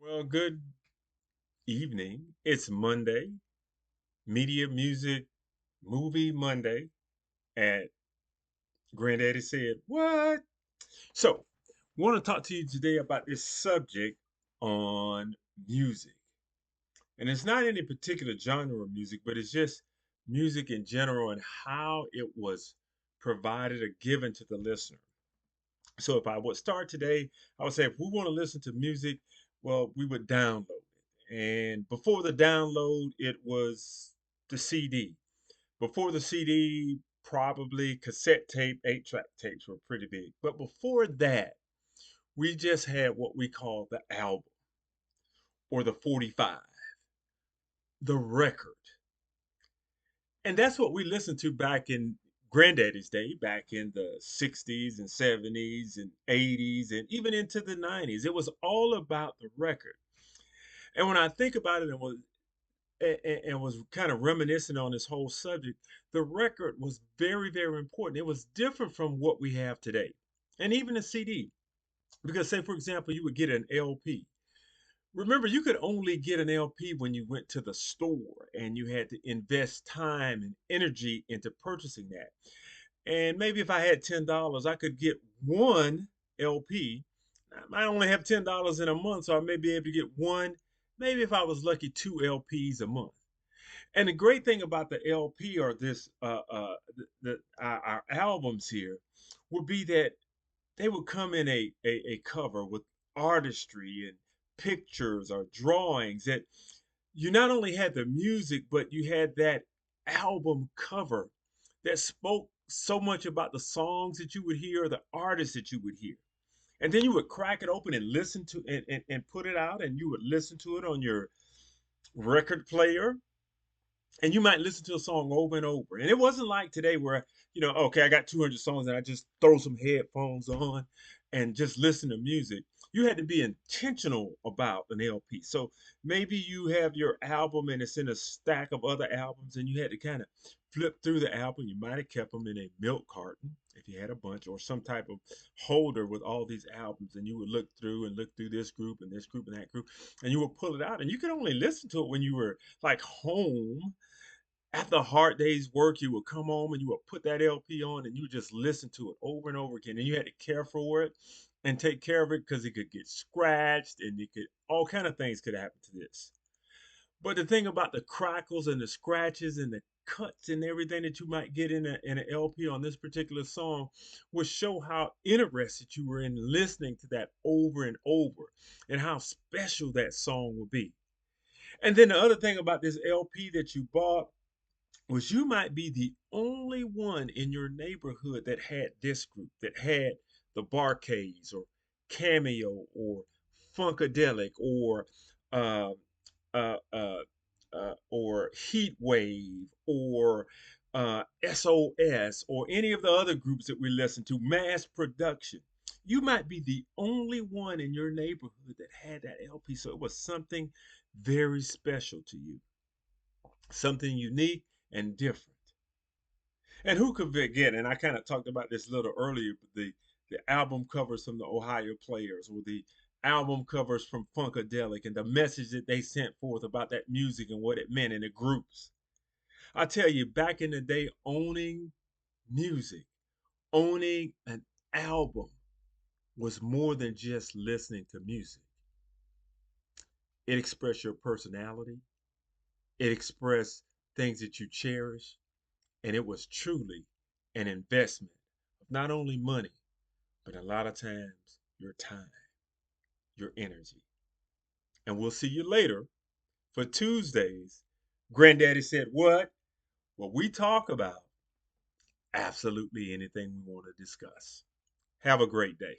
Well, good evening. It's Monday, Media Music Movie Monday at Granddaddy said, What? So, want to talk to you today about this subject on music. And it's not any particular genre of music, but it's just music in general and how it was provided or given to the listener. So if I would start today, I would say if we want to listen to music, well, we would download it. And before the download, it was the CD. Before the CD, probably cassette tape, 8-track tapes were pretty big. But before that, we just had what we call the album or the 45, the record. And that's what we listened to back in Granddaddy's day, back in the 60s and 70s and 80s and even into the 90s. It was all about the record. And when I think about it and was kind of reminiscing on this whole subject, the record was very, very important. It was different from what we have today. And even a CD. Because say for example, you would get an LP. Remember, you could only get an LP when you went to the store and you had to invest time and energy into purchasing that. And maybe if I had $10, I could get one LP. I might only have $10 in a month, so I may be able to get one, maybe if I was lucky, two LPs a month. And the great thing about the LP or this, our albums here, would be that they would come in a cover with artistry and pictures or drawings that you not only had the music, but you had that album cover that spoke so much about the songs that you would hear, the artists that you would hear. And then you would crack it open and listen to and put it out, and you would listen to it on your record player, and you might listen to a song over and over. And it wasn't like today where, okay, I got 200 songs and I just throw some headphones on and just listen to music. You had to be intentional about an LP. So maybe you have your album and it's in a stack of other albums and you had to kind of flip through the album. You might have kept them in a milk carton if you had a bunch or some type of holder with all these albums, and you would look through this group and this group and that group, and you would pull it out, and you could only listen to it when you were like home after a hard day's work. You would come home and you would put that LP on and you would just listen to it over and over again. And you had to care for it and take care of it because it could get scratched and it could all kind of things could happen to this. But the thing about the crackles and the scratches and the cuts and everything that you might get in an LP on this particular song would show how interested you were in listening to that over and over and how special that song would be. And then the other thing about this LP that you bought was you might be the only one in your neighborhood that had this group, that had the Barcades or Cameo or Funkadelic uh, uh, or Heat Wave or SOS or any of the other groups that we listen to, Mass Production. You might be the only one in your neighborhood that had that LP. So it was something very special to you, something unique and different. And who could forget? And I kind of talked about this a little earlier, but the album covers from the Ohio Players, or the album covers from Funkadelic, and the message that they sent forth about that music and what it meant in the groups. I tell you, back in the day, owning music, owning an album was more than just listening to music. It expressed your personality. It expressed things that you cherish, and it was truly an investment of not only money, but a lot of times your time, your energy. And we'll see you later for Tuesdays. Granddaddy said, What? Well, we talk about absolutely anything we want to discuss. Have a great day.